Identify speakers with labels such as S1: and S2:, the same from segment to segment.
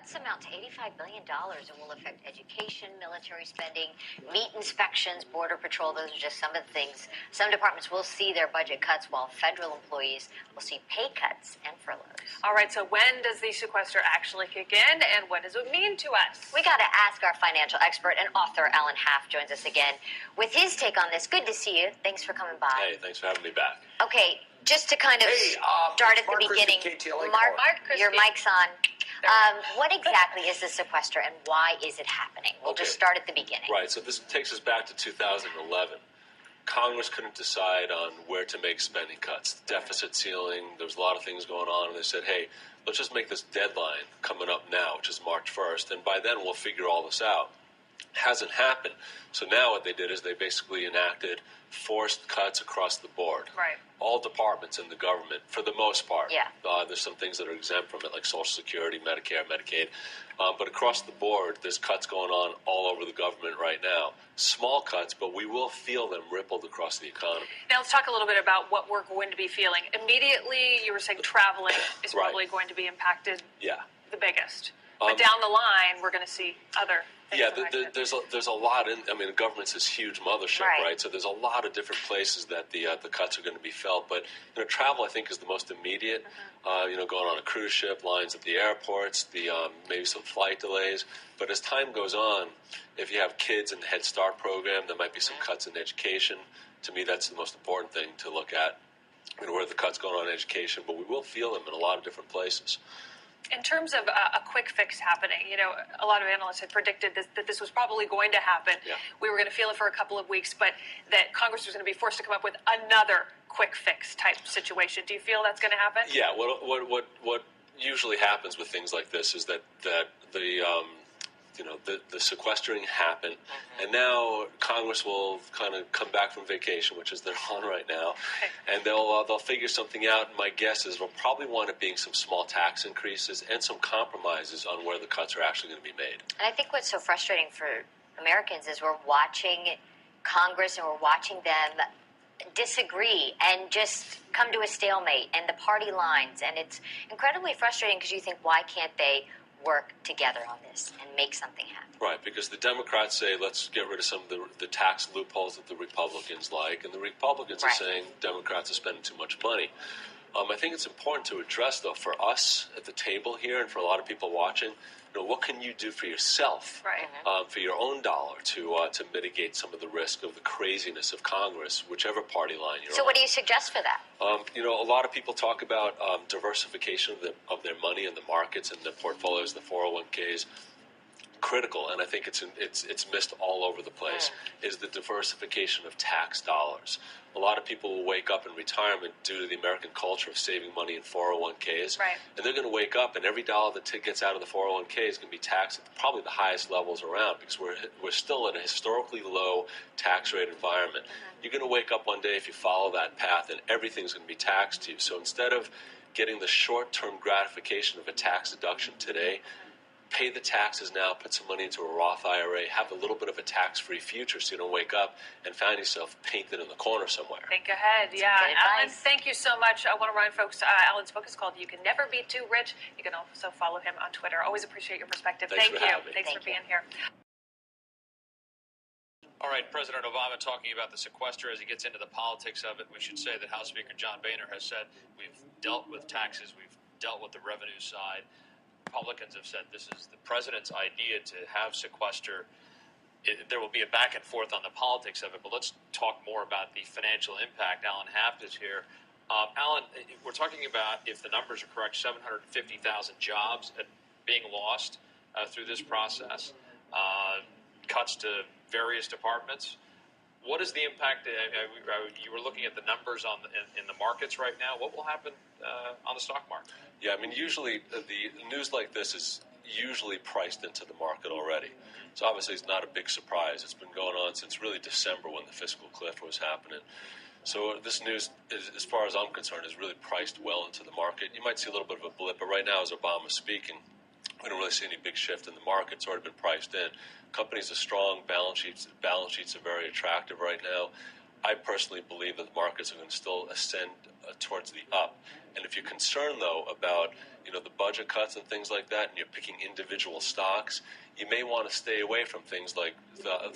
S1: cuts amount to $85 billion and will affect education, military spending, meat inspections, border patrol. Those are just some of the things. Some departments will see their budget cuts, while federal employees will see pay cuts and furloughs.
S2: All right, so when does the sequester actually kick in, and what does it mean to us?
S1: We got to ask our financial expert and author, Alan Half, joins us again with his take on this. Good to see you. Thanks for coming by.
S3: Hey, thanks for having me back.
S1: Okay, just to kind of start at the beginning. Mark, your mic's on. What exactly is the sequester, and why is it happening? We'll just start at the beginning.
S3: Right, so this takes us back to 2011. Congress couldn't decide on where to make spending cuts. The deficit ceiling, there was a lot of things going on, and they said, hey, let's just make this deadline coming up now, which is March 1st, and by then we'll figure all this out. Hasn't happened. So now what they did is they basically enacted forced cuts across the board.
S2: Right.
S3: All departments in the government, for the most part.
S1: Yeah.
S3: There's some things that are exempt from it, like Social Security, Medicare, Medicaid. But across the board, there's cuts going on all over the government right now. Small cuts, but we will feel them rippled across the economy.
S2: Now let's talk a little bit about what we're going to be feeling. Immediately, you were saying traveling is probably going to be impacted the biggest. But down the line, we're going to see other things.
S3: Yeah, there's a lot in. I mean, the government's this huge mothership, right? So there's a lot of different places that the cuts are going to be felt. But travel, I think, is the most immediate. Going on a cruise ship, lines at the airports, maybe some flight delays. But as time goes on, if you have kids in the Head Start program, there might be some cuts in education. To me, that's the most important thing to look at. Where the cuts going on in education, but we will feel them in a lot of different places.
S2: In terms of a quick fix happening, a lot of analysts had predicted that this was probably going to happen.
S3: Yeah.
S2: We were going to feel it for a couple of weeks, but that Congress was going to be forced to come up with another quick fix type situation. Do you feel that's going to happen?
S3: Yeah. What usually happens with things like this is that the sequestering happened, and now Congress will kind of come back from vacation, which is they're on right now, and they'll figure something out. My guess is we'll probably wind up being some small tax increases and some compromises on where the cuts are actually going to be made.
S1: And I think what's so frustrating for Americans is we're watching Congress and we're watching them disagree and just come to a stalemate and the party lines, and it's incredibly frustrating because you think, why can't they work together on this and make something happen?
S3: Right, because the Democrats say, let's get rid of some of the tax loopholes that the Republicans like, and the Republicans are saying Democrats are spending too much money. I think it's important to address, though, for us at the table here and for a lot of people watching, what can you do for yourself, for your own dollar to mitigate some of the risk of the craziness of Congress, whichever party line you're on.
S1: So what do you suggest for that?
S3: A lot of people talk about diversification of their money in the markets and the portfolios, the 401ks. Critical, and I think it's missed all over the place, is the diversification of tax dollars. A lot of people will wake up in retirement due to the American culture of saving money in 401ks, and they're going to wake up and every dollar that gets out of the 401k is going to be taxed at probably the highest levels around, because we're still in a historically low tax rate environment. You're going to wake up one day, if you follow that path, and everything's going to be taxed to you. So instead of getting the short-term gratification of a tax deduction today, pay the taxes now, put some money into a Roth IRA, have a little bit of a tax-free future so you don't wake up and find yourself painted in the corner somewhere.
S2: Think ahead, Alan, thank you so much. I want to remind folks, Alan's book is called You Can Never Be Too Rich. You can also follow him on Twitter. Always appreciate your perspective.
S3: Thanks for having me.
S2: Thanks for being here.
S4: All right, President Obama talking about the sequester as he gets into the politics of it. We should say that House Speaker John Boehner has said we've dealt with taxes, we've dealt with the revenue side. Republicans have said this is the president's idea to have sequester. There will be a back and forth on the politics of it, but let's talk more about the financial impact. Alan Haft is here. Alan, we're talking about, if the numbers are correct, 750,000 jobs being lost through this process, cuts to various departments. What is the impact? You were looking at the numbers in the markets right now. What will happen on the stock market?
S3: Yeah, I mean, usually the news like this is usually priced into the market already. So obviously it's not a big surprise. It's been going on since really December when the fiscal cliff was happening. So this news, as far as I'm concerned, is really priced well into the market. You might see a little bit of a blip, but right now as Obama's speaking, we don't really see any big shift in the market. It's already been priced in. Companies are strong. Balance sheets are very attractive right now. I personally believe that the markets are going to still ascend towards the up. And if you're concerned, though, about the budget cuts and things like that, and you're picking individual stocks, you may want to stay away from things like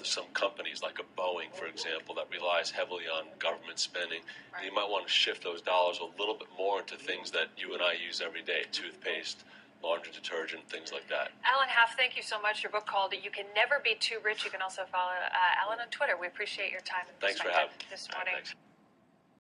S3: some companies, like a Boeing, for example, that relies heavily on government spending. Right. You might want to shift those dollars a little bit more into things that you and I use every day: toothpaste, laundry detergent, things like that.
S2: Alan Half, thank you so much. Your book called "You Can Never Be Too Rich." You can also follow Alan on Twitter. We appreciate your time and
S3: Thanks for having me.
S2: this morning.
S3: Thanks.